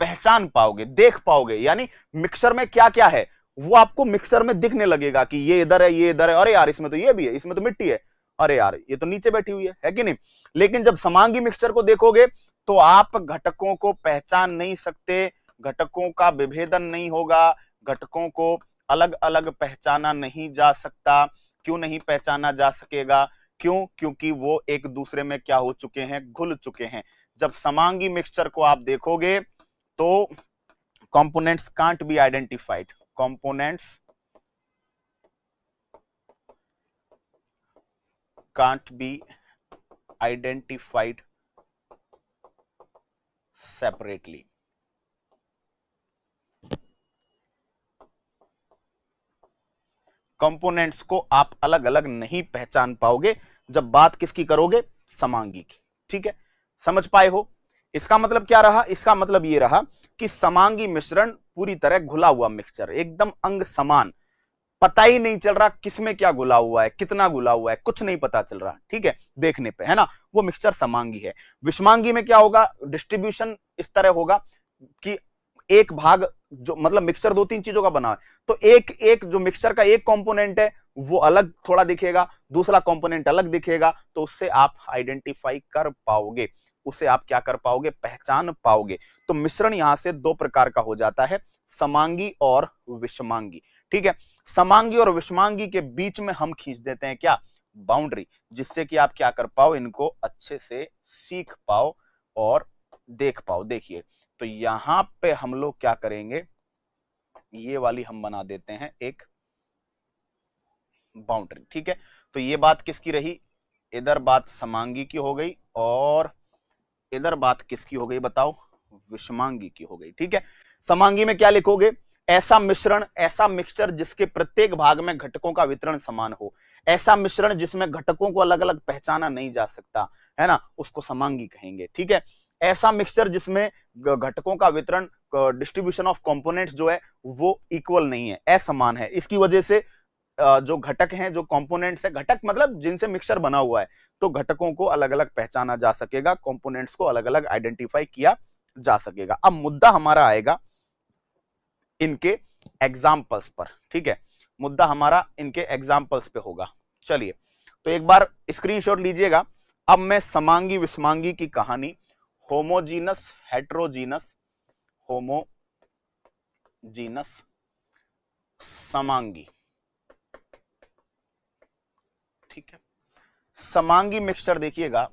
पहचान पाओगे, देख पाओगे, यानी मिक्सर में क्या क्या है वो आपको मिक्सर में दिखने लगेगा कि ये इधर है, ये इधर है, अरे यार इसमें तो ये भी है, इसमें तो मिट्टी है, अरे यार ये तो नीचे बैठी हुई है कि नहीं। लेकिन जब समांगी मिक्सचर को देखोगे तो आप घटकों को पहचान नहीं सकते, घटकों का विभेदन नहीं होगा, घटकों को अलग अलग पहचाना नहीं जा सकता। क्यों नहीं पहचाना जा सकेगा, क्यों, क्योंकि वो एक दूसरे में क्या हो चुके हैं, घुल चुके हैं। जब समांगी मिक्सचर को आप देखोगे तो components can't be identified, components can't be identified separately. Components को आप अलग अलग नहीं पहचान पाओगे जब बात किसकी करोगे, समांगी की, ठीक है, समझ पाए हो। इसका मतलब क्या रहा, इसका मतलब ये रहा कि समांगी मिश्रण पूरी तरह घुला हुआ मिक्सचर, एकदम अंग समान, पता ही नहीं चल रहा किसमें क्या घुला हुआ है, कितना घुला हुआ है, कुछ नहीं पता चल रहा, ठीक है, देखने पे, है ना, वो मिक्सचर समांगी है। विषमांगी में क्या होगा, डिस्ट्रीब्यूशन इस तरह होगा कि एक भाग, जो मतलब मिक्सचर दो तीन चीजों का बना है, तो एक एक जो मिक्सचर का एक कंपोनेंट है वो अलग थोड़ा दिखेगा, दूसरा कंपोनेंट अलग दिखेगा, तो उससे आप आइडेंटिफाई कर पाओगे, उसे आप क्या कर पाओगे, पहचान पाओगे। तो मिश्रण यहां से दो प्रकार का हो जाता है, समांगी और विषमांगी, ठीक है। समांगी और विषमांगी के बीच में हम खींच देते हैं क्या, बाउंड्री, जिससे कि आप क्या कर पाओ, इनको अच्छे से सीख पाओ और देख पाओ। देखिए तो यहां पे हम लोग क्या करेंगे, ये वाली हम बना देते हैं एक बाउंड्री, ठीक है। तो ये बात किसकी रही, इधर बात समांगी की हो गई और इधर बात किसकी हो गई बताओ, विषमांगी की हो गई, ठीक है। समांगी में क्या लिखोगे, ऐसा मिश्रण, ऐसा मिक्सचर जिसके प्रत्येक भाग में घटकों का वितरण समान हो, ऐसा मिश्रण जिसमें घटकों को अलग अलग पहचाना नहीं जा सकता, है ना, उसको समांगी कहेंगे, ठीक है। ऐसा मिक्सचर जिसमें घटकों का वितरण, डिस्ट्रीब्यूशन ऑफ कंपोनेंट्स जो है वो इक्वल नहीं है, असमान है, इसकी वजह से जो घटक हैं, जो कंपोनेंट्स है, घटक मतलब जिनसे मिक्सचर बना हुआ है, तो घटकों को अलग अलग पहचाना जा सकेगा, कंपोनेंट्स को अलग अलग आइडेंटिफाई किया जा सकेगा। अब मुद्दा हमारा आएगा इनके एग्जाम्पल्स पर, ठीक है, मुद्दा हमारा इनके एग्जाम्पल्स पे होगा। चलिए, तो एक बार स्क्रीनशॉट लीजिएगा। अब मैं समांगी विषमांगी की कहानी, होमोजीनस हेट्रोजीनस, होमोजीनस समांगी, ठीक है, समांगी मिक्सचर देखिएगा।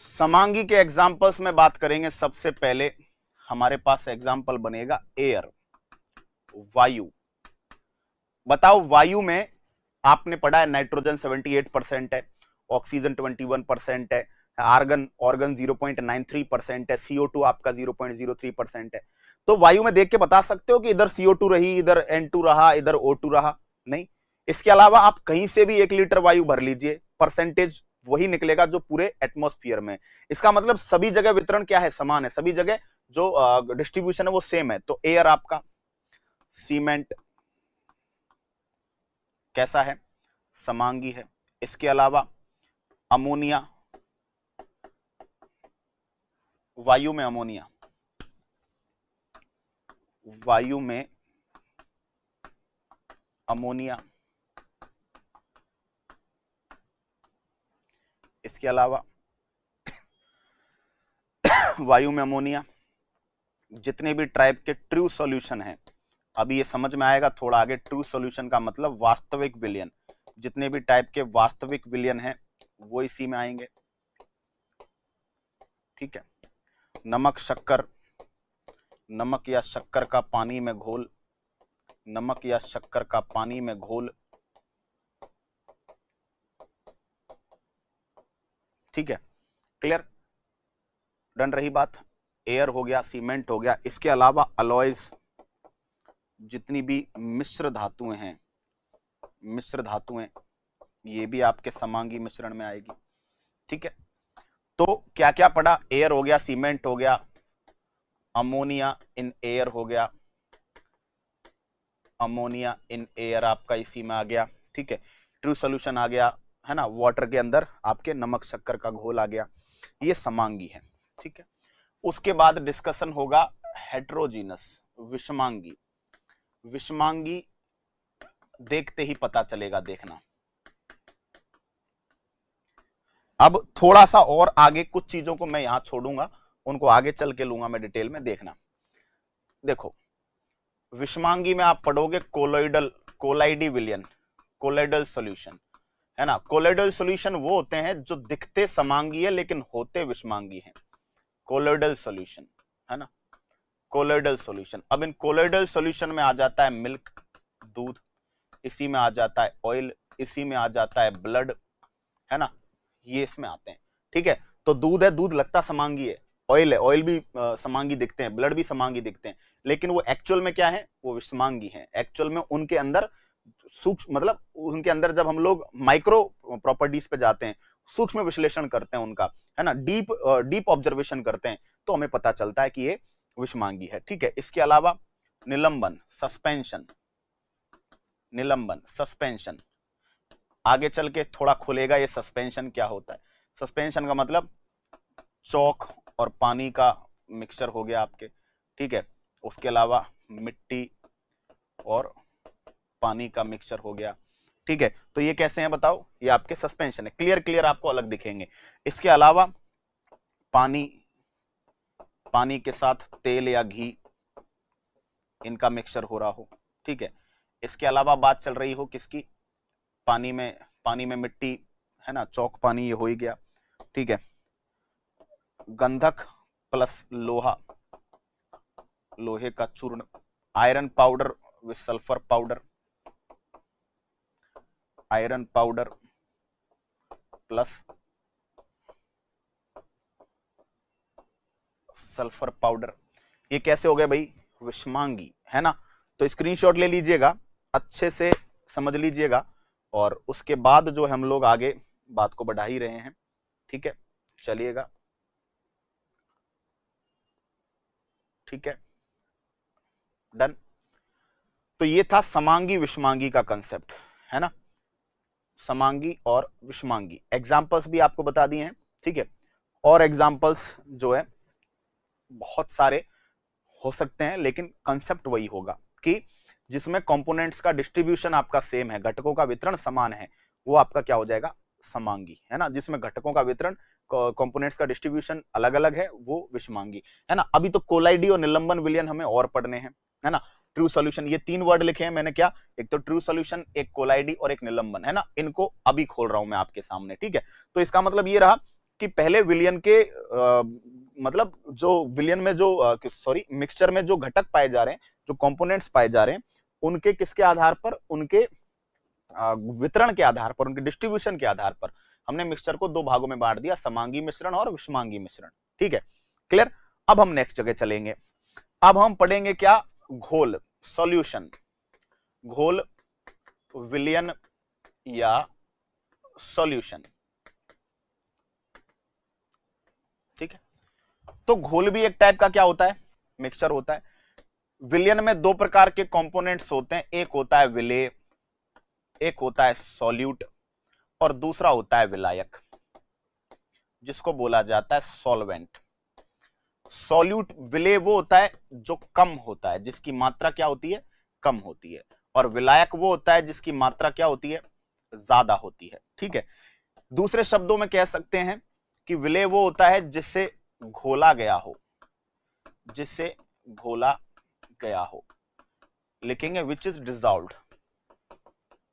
समांगी के एग्जाम्पल्स में बात करेंगे। सबसे पहले हमारे पास एग्जाम्पल बनेगा एयर, वायु। बताओ, वायु में आपने पढ़ा है नाइट्रोजन 78% है, ऑक्सीजन 21% है, आर्गन ऑर्गन 0.93% है, CO2 आपका 0.03% है। तो वायु में देख के बता सकते हो कि इधर CO2 रही, इधर N2 रहा, इधर O2 रहा? नहीं। इसके अलावा आप कहीं से भी 1 लीटर वायु भर लीजिए, परसेंटेज वही निकलेगा जो पूरे एटमॉस्फेयर में। इसका मतलब सभी जगह वितरण क्या है? समान है, सभी जगह जो डिस्ट्रीब्यूशन है वो सेम है। तो एयर आपका, सीमेंट कैसा है? समांगी है। इसके अलावा अमोनिया, वायु में अमोनिया, वायु में अमोनिया, इसके अलावा वायु में अमोनिया, जितने भी टाइप के ट्रू सॉल्यूशन हैं, अभी ये समझ में आएगा थोड़ा आगे। ट्रू सॉल्यूशन का मतलब वास्तविक विलयन, जितने भी टाइप के वास्तविक विलयन हैं वो इसी में आएंगे, ठीक है। नमक, शक्कर, नमक या शक्कर का पानी में घोल, नमक या शक्कर का पानी में घोल, ठीक है, क्लियर, डन रही बात। एयर हो गया, सीमेंट हो गया। इसके अलावा अलॉयज, जितनी भी मिश्र धातुएं हैं, मिश्र धातुएं, ये भी आपके समांगी मिश्रण में आएगी, ठीक है। तो क्या क्या पढ़ा? एयर हो गया, सीमेंट हो गया, अमोनिया इन एयर हो गया, अमोनिया इन एयर आपका इसी में आ गया, ठीक है। ट्रू सॉल्यूशन आ गया, है ना, वाटर के अंदर आपके नमक शक्कर का घोल आ गया, ये समांगी है, ठीक है। उसके बाद डिस्कशन होगा हेट्रोजीनस, विषमांगी। विषमांगी देखते ही पता चलेगा, देखना। अब थोड़ा सा और आगे कुछ चीजों को मैं यहां छोड़ूंगा, उनको आगे चल के लूंगा मैं डिटेल में, देखना। देखो, विषमांगी में आप पढ़ोगे कोलोइडल, कोलाइडी विलयन, कोलोइडल सॉल्यूशन, है ना। कोलोइडल सॉल्यूशन वो होते हैं जो दिखते समांगी है लेकिन होते विषमांगी हैं, कोलोइडल सॉल्यूशन, है ना, कोलोइडल सॉल्यूशन। अब इन कोलोइडल सॉल्यूशन में आ जाता है मिल्क, दूध, इसी में आ जाता है ऑयल, इसी में आ जाता है ब्लड, है ना, ये इसमें आते हैं, ठीक है। तो दूध है, दूध लगता समांगी है, ऑयल है, ऑयल भी समांगी दिखते हैं, ब्लड भी समांगी दिखते हैं, लेकिन वो एक्चुअल में क्या है? वो विषमांगी है। एक्चुअल में उनके अंदर सूक्ष्म, मतलब उनके अंदर जब हम लोग माइक्रो प्रॉपर्टीज पे जाते हैं, सूक्ष्म विश्लेषण करते हैं उनका, है ना, डीप ऑब्जर्वेशन करते हैं, तो हमें पता चलता है कि ये विषमांगी है, ठीक है। इसके अलावा निलंबन, सस्पेंशन, निलंबन, सस्पेंशन, आगे चल के थोड़ा खुलेगा ये सस्पेंशन क्या होता है। सस्पेंशन का मतलब चौक और पानी का मिक्सचर हो गया आपके, ठीक है। उसके अलावा मिट्टी और पानी का मिक्सचर हो गया, ठीक है। तो ये कैसे हैं बताओ? ये आपके सस्पेंशन है, क्लियर क्लियर आपको अलग दिखेंगे। इसके अलावा पानी, पानी के साथ तेल या घी, इनका मिक्सचर हो रहा हो, ठीक है। इसके अलावा बात चल रही हो किसकी? पानी में, पानी में मिट्टी, है ना, चौक पानी, ये हो ही गया, ठीक है। गंधक प्लस लोहा, लोहे का चूर्ण, iron powder with sulphur powder, iron powder plus sulphur powder, ये कैसे हो गए भाई? विषमांगी, है ना। तो स्क्रीनशॉट ले लीजिएगा, अच्छे से समझ लीजिएगा, और उसके बाद जो हम लोग आगे बात को बढ़ा ही रहे हैं, ठीक है, चलिएगा, ठीक है, डन। तो ये था समांगी विषमांगी का कंसेप्ट, है ना, समांगी और विषमांगी। एग्जाम्पल्स भी आपको बता दिए हैं, ठीक है, और एग्जाम्पल्स जो है बहुत सारे हो सकते हैं, लेकिन कंसेप्ट वही होगा कि जिसमें कंपोनेंट्स का डिस्ट्रीब्यूशन आपका सेम है, घटकों का वितरण समान है, वो आपका क्या हो जाएगा, समांगी, है ना। जिसमें घटकों का वितरण, कंपोनेंट्स का डिस्ट्रीब्यूशन अलग अलग है, वो विषमांगी, है ना। अभी तो कोलाइडी और निलंबन विलयन हमें और पढ़ने हैं, है ना। ट्रू सॉल्यूशन, ये 3 वर्ड लिखे हैं मैंने, क्या, एक तो ट्रू सॉल्यूशन, एक कोलाइडी और एक निलंबन, है ना। इनको अभी खोल रहा हूं मैं आपके सामने, ठीक है। तो इसका मतलब ये रहा कि पहले विलयन के मतलब जो विलयन में जो सॉरी मिक्सचर में जो घटक पाए जा रहे हैं, जो कंपोनेंट्स पाए जा रहे हैं, उनके किसके आधार पर, उनके वितरण के आधार पर, उनके डिस्ट्रीब्यूशन के आधार पर हमने मिक्सचर को 2 भागों में बांट दिया, समांगी मिश्रण और विषमांगी मिश्रण, ठीक है, क्लियर। अब हम नेक्स्ट जगह चलेंगे। अब हम पढ़ेंगे क्या, घोल, सॉल्यूशन, घोल, विलयन या सॉल्यूशन, ठीक है। तो घोल भी एक टाइप का क्या होता है, मिक्सचर होता है। विलयन में 2 प्रकार के कंपोनेंट्स होते हैं, एक होता है विलेय, एक होता है सॉल्यूट, और दूसरा होता है विलायक, जिसको बोला जाता है सॉल्वेंट। सॉल्यूट, विलेय वो होता है जो कम होता है, जिसकी मात्रा क्या होती है, कम होती है, और विलायक वो होता है जिसकी मात्रा क्या होती है, ज्यादा होती है, ठीक है। दूसरे शब्दों में कह सकते हैं कि विलेय वो होता है जिससे घोला गया हो, जिससे घोला गया हो, लिखेंगे which is dissolved,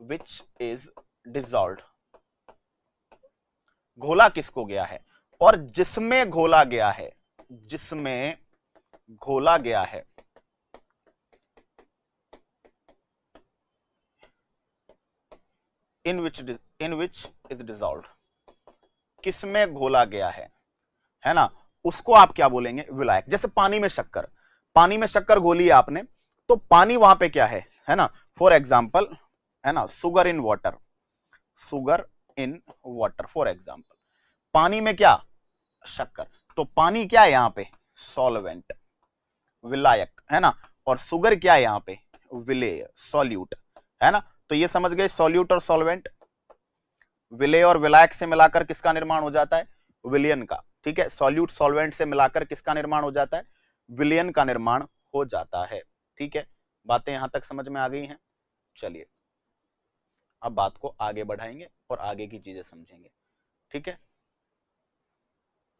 which is dissolved, घोला किसको गया है, और जिसमें घोला गया है, जिसमें घोला गया है, इन विच इज डिजॉल्व्ड, किसमें घोला गया है ना, उसको आप क्या बोलेंगे, विलायक। जैसे पानी में शक्कर, पानी में शक्कर घोली है आपने, तो पानी वहां पे क्या है ना, फॉर एग्जाम्पल, है ना, sugar in water, sugar in water, for example, पानी में क्या, शक्कर, तो पानी क्या है यहां पे, सॉल्वेंट, विलायक, है ना, और सुगर क्या है यहां पे, विलेय, सॉल्यूट, है ना। तो ये समझ गए, सॉल्यूट और सॉल्वेंट, विलेय और विलायक से मिलाकर किसका निर्माण हो जाता है, विलयन का, ठीक है। सॉल्यूट सॉल्वेंट से मिलाकर किसका निर्माण हो जाता है, विलयन का निर्माण हो जाता है, ठीक है। बातें यहां तक समझ में आ गई हैं। चलिए अब बात को आगे बढ़ाएंगे और आगे की चीजें समझेंगे, ठीक है,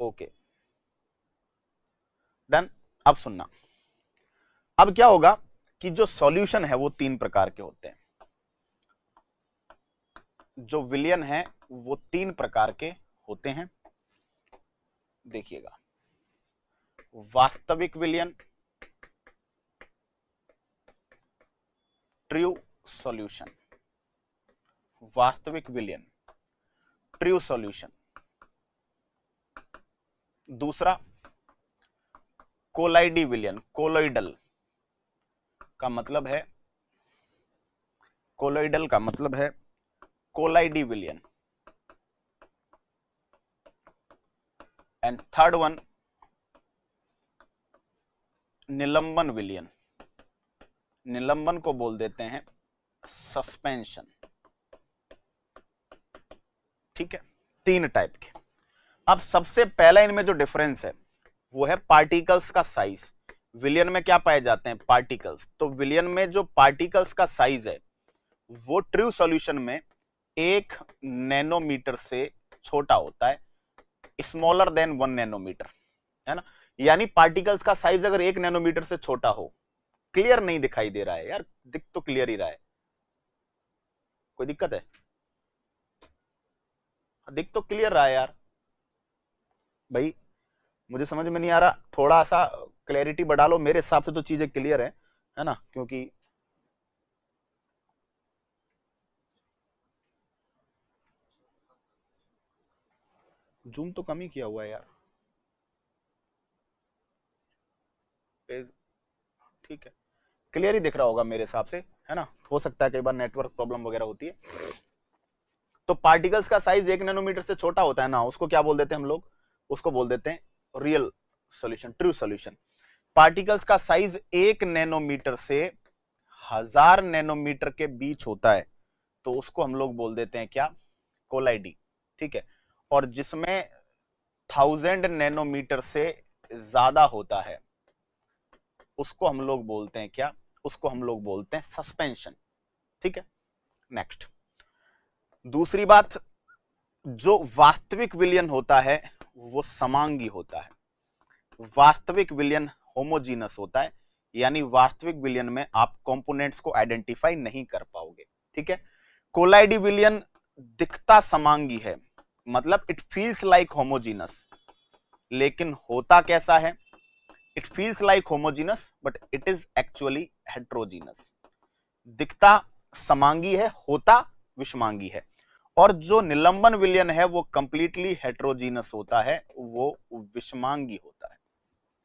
ओके, डन। अब सुनना, अब क्या होगा कि जो सॉल्यूशन है वो 3 प्रकार के होते हैं, जो विलयन है वो 3 प्रकार के होते हैं, देखिएगा, वास्तविक विलयन, ट्रू सॉल्यूशन, वास्तविक विलयन, ट्रू सॉल्यूशन, दूसरा कोलाइडी विलयन, कोलोइडल का मतलब है, कोलोइडल का मतलब है कोलाइडी विलयन, एंड थर्ड वन निलंबन विलयन, निलंबन को बोल देते हैं सस्पेंशन, ठीक है। 3 टाइप के। अब सबसे पहला इनमें जो डिफरेंस है वो है पार्टिकल्स का साइज। विलयन में क्या पाए जाते हैं, पार्टिकल्स, तो विलयन में जो पार्टिकल्स का साइज है वो ट्रू सॉल्यूशन में 1 नैनोमीटर से छोटा होता है, स्मॉलर देन 1 नैनोमीटर, है ना। यानी पार्टिकल्स का साइज अगर 1 नैनोमीटर से छोटा हो, क्लियर नहीं दिखाई दे रहा है यार, दिख तो क्लियर ही रहा है, कोई दिक्कत है, दिख तो क्लियर रहा है यार भाई, मुझे समझ में नहीं आ रहा, थोड़ा सा क्लैरिटी बढ़ा लो, मेरे हिसाब से तो चीजें क्लियर है ना, क्योंकि जूम तो कम ही किया हुआ है यार, ठीक है, क्लियर ही दिख रहा होगा मेरे हिसाब से, है ना। हो सकता है कई बार नेटवर्क प्रॉब्लम वगैरह होती है। तो पार्टिकल्स का साइज 1 नैनोमीटर से छोटा होता है ना, उसको क्या बोल देते हैं हम लोग, उसको बोल देते हैं real solution, true solution. Particles का साइज 1 नैनोमीटर से 1000 नैनोमीटर के बीच होता है तो उसको हम लोग बोल देते हैं क्या, कोलाइडी, ठीक है। और जिसमें 1000 नैनोमीटर से ज्यादा होता है उसको हम लोग बोलते हैं क्या, उसको हम लोग बोलते हैं सस्पेंशन, ठीक है। नेक्स्ट, दूसरी बात, जो वास्तविक विलयन होता है वो समांगी होता है। वास्तविक विलयन होमोजीनस होता है, यानी वास्तविक विलयन में आप कंपोनेंट्स को आइडेंटिफाई नहीं कर पाओगे, ठीक है। कोलाइडी विलयन दिखता समांगी है, मतलब इट फील्स लाइक होमोजीनस, लेकिन होता कैसा है, it feels like homogeneous but it is actually heterogeneous. दिखता समांगी है, होता विषमांगी है। और जो निलंबन विलयन है वो कंप्लीटली हेट्रोजीनस होता है, वो विषमांगी होता है,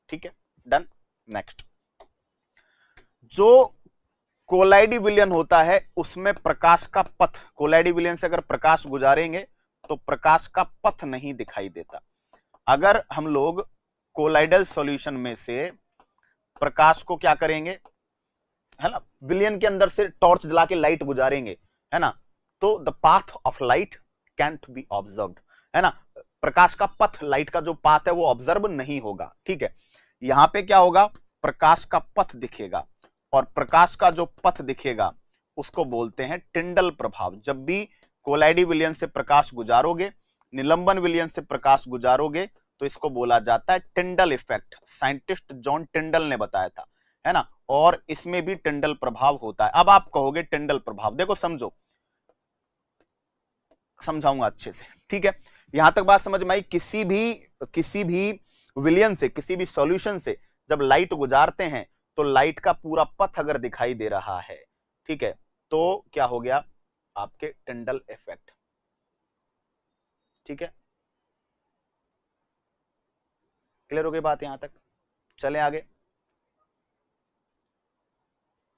ठीक है। डन। नेक्स्ट, जो कोलाइडी विलयन होता है उसमें प्रकाश का पथ, कोलाइडी विलयन से अगर प्रकाश गुजारेंगे तो प्रकाश का पथ नहीं दिखाई देता। अगर हम लोग कोलाइडल सॉल्यूशन में से प्रकाश को क्या करेंगे, है ना, विलयन के अंदर से टॉर्च जला के लाइट गुजारेंगे, है ना, तो the path of light cantt B observed, है ना, प्रकाश का पथ, लाइट का जो पाथ है वो ऑब्जर्व नहीं होगा, ठीक है। यहां पे क्या होगा, प्रकाश का पथ दिखेगा, और प्रकाश का जो पथ दिखेगा उसको बोलते हैं टिंडल प्रभाव। जब भी कोलाइडी विलयन से प्रकाश गुजारोगे, निलंबन विलयन से प्रकाश गुजारोगे, तो इसको बोला जाता है टिंडल इफेक्ट। साइंटिस्ट जॉन टिंडल ने बताया था, है ना, और इसमें भी टिंडल प्रभाव होता है। अब आप कहोगे टिंडल प्रभाव, देखो समझो, समझाऊंगा अच्छे से, ठीक है। यहां तक बात समझ में आई। किसी भी विलयन से, किसी भी सॉल्यूशन से जब लाइट गुजारते हैं तो लाइट का पूरा पथ अगर दिखाई दे रहा है, ठीक है, तो क्या हो गया, आपके टिंडल इफेक्ट, ठीक है। क्लियर हो गई बात यहां तक, चले आगे,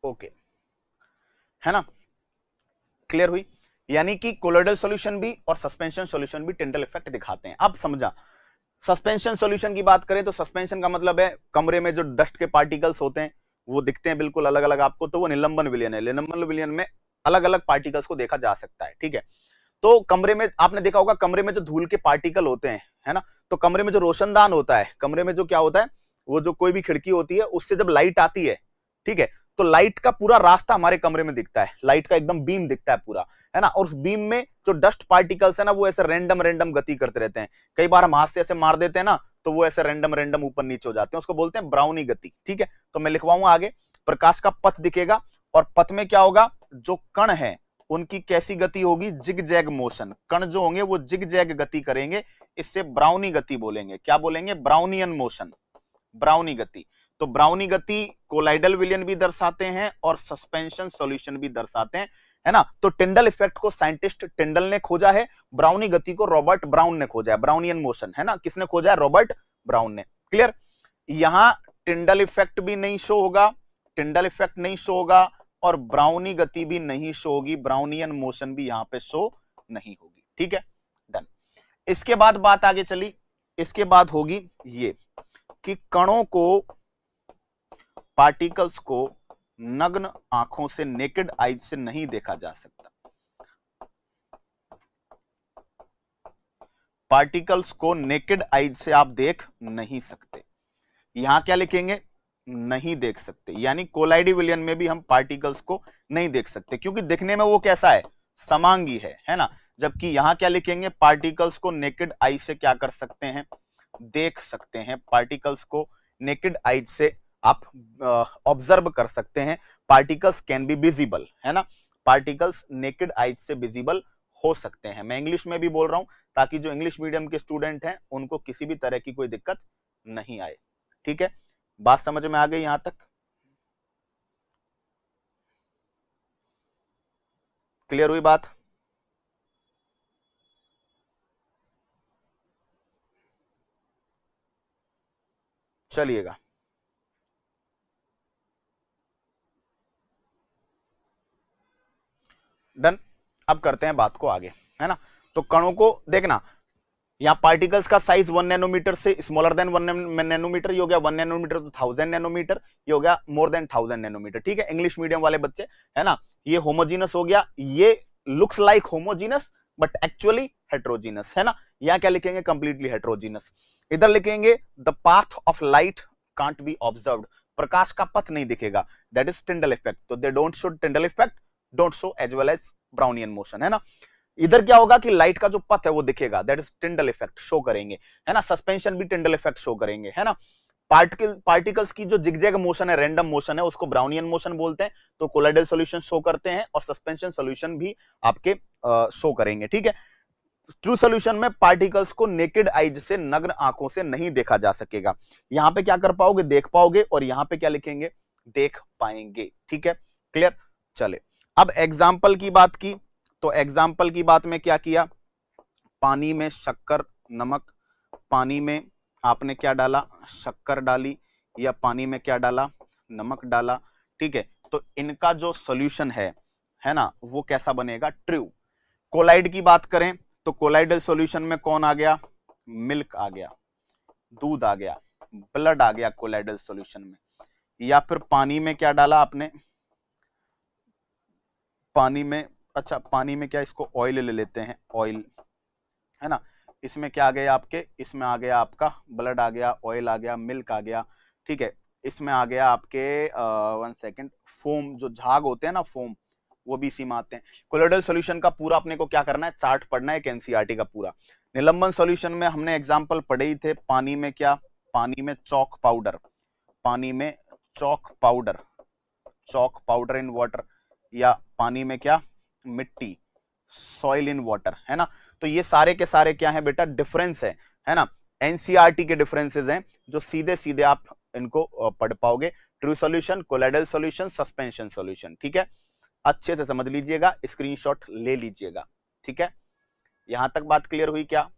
ओके, है ना, क्लियर हुई। यानी कि कोलोइडल सॉल्यूशन भी और सस्पेंशन सॉल्यूशन भी टिंडल इफेक्ट दिखाते हैं। अब समझा, सस्पेंशन सॉल्यूशन की बात करें तो सस्पेंशन का मतलब है कमरे में जो डस्ट के पार्टिकल्स होते हैं वो दिखते हैं बिल्कुल अलग अलग आपको, तो वो निलंबन विलयन है। निलंबन विलयन में अलग अलग पार्टिकल्स को देखा जा सकता है, ठीक है। तो कमरे में आपने देखा होगा, कमरे में जो धूल के पार्टिकल होते हैं, है ना, तो कमरे में जो रोशनदान होता है, कमरे में जो क्या होता है, वो जो कोई भी खिड़की होती है उससे जब लाइट आती है, ठीक है, तो लाइट का पूरा रास्ता हमारे कमरे में दिखता है, लाइट का एकदम बीम दिखता है पूरा, है ना। और उस बीम में जो डस्ट पार्टिकल्स है ना वो ऐसे रैंडम गति करते रहते हैं। कई बार हम हाथ से ऐसे मार देते हैं ना तो वो ऐसे रैंडम ऊपर नीचे हो जाते हैं, उसको बोलते हैं ब्राउनी गति, ठीक है। तो मैं लिखवाऊंगा आगे, प्रकाश का पथ दिखेगा और पथ में क्या होगा, जो कण है उनकी कैसी गति होगी, जिग जैग मोशन। कण जो होंगे वो जिग जैग गति करेंगे, इससे ब्राउनी गति बोलेंगे। क्या बोलेंगे, ब्राउनियन मोशन, ब्राउनी गति। तो ब्राउनी गति कोलाइडल विलयन भी दर्शाते हैं और सस्पेंशन सॉल्यूशन भी दर्शाते हैं, है ना। तो टिंडल इफेक्ट को साइंटिस्ट टिंडल ने खोजा है, ब्राउनी गति को रॉबर्ट ब्राउन ने खोजा है, ब्राउनियन मोशन, है ना, किसने खोजा है, रॉबर्ट ब्राउन ने। क्लियर। यहां टिंडल इफेक्ट भी नहीं शो होगा, टिंडल इफेक्ट नहीं शो होगा और ब्राउनी गति भी नहीं शो होगी, ब्राउनियन मोशन भी यहां पे शो नहीं होगी, ठीक है। डन। इसके बाद बात आगे चली, इसके बाद होगी ये कि कणों को, पार्टिकल्स को नग्न आंखों से, नेकेड आईज से नहीं देखा जा सकता। पार्टिकल्स को नेकेड आईज से आप देख नहीं सकते। यहां क्या लिखेंगे, नहीं देख सकते, यानी कोलाइडी विलयन में भी हम पार्टिकल्स को नहीं देख सकते क्योंकि दिखने में वो कैसा है, समांगी है ना। जबकि यहां क्या लिखेंगे, पार्टिकल्स को नेकेड आई से क्या कर सकते हैं, देख सकते हैं। पार्टिकल्स को नेकेड आईज से आप ऑब्जर्व कर सकते हैं। पार्टिकल्स कैन बी विजिबल, है ना, पार्टिकल्स नेकेड आईज से विजिबल हो सकते हैं। मैं इंग्लिश में भी बोल रहा हूं ताकि जो इंग्लिश मीडियम के स्टूडेंट हैं उनको किसी भी तरह की कोई दिक्कत नहीं आए, ठीक है। बात समझ में आ गई यहां तक, क्लियर हुई बात। चलिएगा, डन। अब करते हैं बात को आगे, है ना। तो कणों को देखना, यहाँ पार्टिकल्स का साइज 1 नैनोमीटर से स्मॉलर देन 1 नैनोमीटर, ये हो गया 1 नैनोमीटर तो 1000 नैनोमीटर, ये हो गया मोर देन 1000 नैनोमीटर। ठीक है, इंग्लिश मीडियम वाले बच्चे, है ना। ये होमोजीनस हो गया, ये looks like homogeneous but actually heterogeneous, है ना। यहाँ क्या लिखेंगे, कंप्लीटली हेट्रोजीनस। इधर लिखेंगे the path of light can't be observed, प्रकाश का पथ नहीं दिखेगा, दैट इज टिंडल इफेक्ट। तो they don't show Tyndall effect, don't show as well as Brownian motion, है ना। इधर क्या होगा कि लाइट का जो पथ है वो दिखेगा, that is Tyndall effect, show करेंगे, है ना। सस्पेंशन भी टिंडल इफेक्ट शो करेंगे, है ना। पार्टिकल्स की जो जिगजैग मोशन है, रैंडम मोशन है, उसको ब्राउनियन मोशन बोलते हैं, तो कोलाइडल सॉल्यूशन शो करते हैं, और सस्पेंशन सॉल्यूशन भी आपके शो करेंगे। ठीक है, ट्रू सॉल्यूशन में पार्टिकल्स को नेकेड आइज से, नग्न आंखों से नहीं देखा जा सकेगा। यहां पे क्या कर पाओगे, देख पाओगे, और यहां पे क्या लिखेंगे, देख पाएंगे। ठीक है, क्लियर। चले, अब एग्जाम्पल की बात की, तो एग्जाम्पल की बात में क्या किया, पानी में शक्कर, नमक, पानी में आपने क्या डाला, शक्कर डाली, या पानी में क्या डाला, नमक डाला। ठीक है, तो इनका जो सॉल्यूशन है ना, वो कैसा बनेगा, ट्रू। कोलाइड की बात करें तो कोलाइडल सॉल्यूशन में कौन आ गया, मिल्क आ गया, दूध आ गया, ब्लड आ गया कोलाइडल सॉल्यूशन में। या फिर पानी में क्या डाला आपने, पानी में, अच्छा पानी में क्या, इसको ऑयल ले लेते हैं, ऑयल, है ना। इसमें क्या आ गया आपके, इसमें आ गया आपका ब्लड आ गया, ऑयल आ गया, मिल्क आ गया। ठीक है, इसमें आ गया आपके 1 सेकेंड, फोम, जो झाग होते हैं ना, फोम, वो भी इसी में आते हैं। कोलोइडल सॉल्यूशन का पूरा अपने को क्या करना है, चार्ट पढ़ना है, एनसीईआरटी का पूरा। निलंबन सॉल्यूशन में हमने एग्जांपल पढ़े ही थे, पानी में क्या, पानी में चौक पाउडर, पानी में chalk powder, chalk powder in water, या पानी में क्या, मिट्टी, सॉइल इन वाटर, है ना। तो ये सारे के सारे क्या है बेटा, डिफरेंस है ना, एनसीईआरटी के डिफरेंसेस हैं, जो सीधे सीधे आप इनको पढ़ पाओगे। True solution, colloidal solution, suspension solution. ठीक है, अच्छे से समझ लीजिएगा, स्क्रीनशॉट ले लीजिएगा। ठीक है, यहां तक बात क्लियर हुई क्या,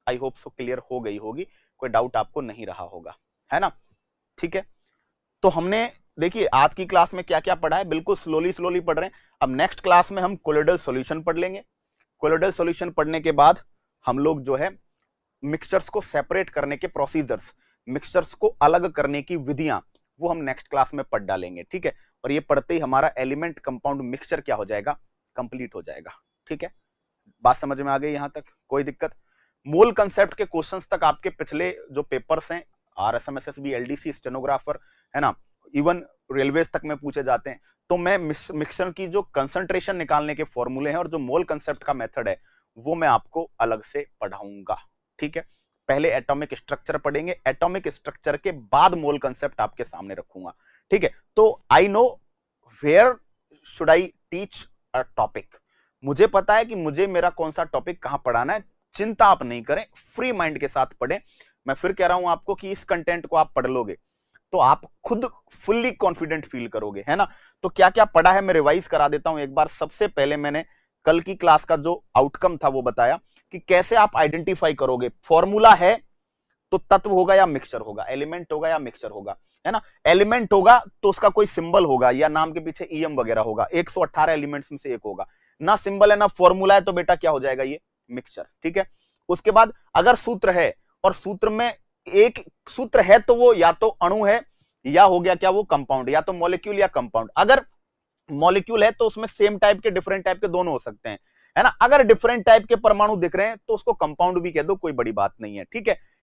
आई होप सो क्लियर हो गई होगी, कोई डाउट आपको नहीं रहा होगा, है ना। ठीक है, तो हमने देखिए आज की क्लास में क्या क्या पढ़ा है, बिल्कुल स्लोली स्लोली पढ़ रहे हैं। अब नेक्स्ट क्लास में हम कोलोइडल सॉल्यूशन पढ़ लेंगे। कोलोइडल सॉल्यूशन पढ़ने के बाद हम लोग जो है मिक्सचर्स को सेपरेट करने के प्रोसीजर्स, मिक्सचर्स को अलग करने की विधियां, वो हम नेक्स्ट क्लास में पढ़ डालेंगे। ठीक है, और ये पढ़ते ही हमारा एलिमेंट कंपाउंड मिक्सचर क्या हो जाएगा, कंप्लीट हो जाएगा। ठीक है, बात समझ में आ गई यहां तक, कोई दिक्कत। मोल कंसेप्ट के क्वेश्चंस तक आपके पिछले जो पेपर्स हैं, RSMSSB, LDC, स्टेनोग्राफर, है ना, इवन रेलवेज तक में पूछे जाते हैं। तो मैं मिक्सचर की जो कंसंट्रेशन निकालने के फॉर्मूले हैं और जो मोल कंसेप्ट का मेथड है, वो मैं आपको अलग से पढ़ाऊंगा। ठीक है, पहले एटॉमिक स्ट्रक्चर पढ़ेंगे, एटॉमिक स्ट्रक्चर के बाद मोल कंसेप्ट आपके सामने रखूंगा। ठीक है, तो I know where should I teach a topic, मुझे पता है कि मुझे मेरा कौन सा टॉपिक कहां पढ़ाना है। चिंता आप नहीं करें, फ्री माइंड के साथ पढ़ें। मैं फिर कह रहा हूं आपको कि इस कंटेंट को आप पढ़ लोगे तो आप खुद फुल्ली कॉन्फिडेंट फील करोगे, है ना। तो क्या क्या पढ़ा है मैं रिवाइज करा देता हूं एक बार। सबसे पहले मैंने कल की क्लास का जो आउटकम था वो बताया कि कैसे आप आइडेंटिफाई करोगे, फॉर्मूला है तो तत्व होगा या मिक्सचर होगा, एलिमेंट होगा या मिक्सचर होगा, है ना। एलिमेंट होगा तो उसका कोई सिंबल होगा या नाम के पीछे ईएम वगैरह होगा, 118 एलिमेंट्स में से एक होगा। ना सिंबल है ना फॉर्मूला है तो बेटा क्या हो जाएगा, ये मिक्सचर। ठीक है, उसके बाद अगर सूत्र है और सूत्र में एक सूत्र है तो वो या तो अणु है या हो गया क्या, वो कंपाउंड, या तो मॉलिक्यूल या कंपाउंड। अगर मॉलिक्यूल है तो उसमें सेम टाइप के डिफरेंट टाइप के दोनों हो सकते हैं, है ना। अगर डिफरेंट टाइप के परमाणु दिख रहे हैं तो उसको कंपाउंड भी कह दो, कोई बड़ी बात नहीं है। ठीक है,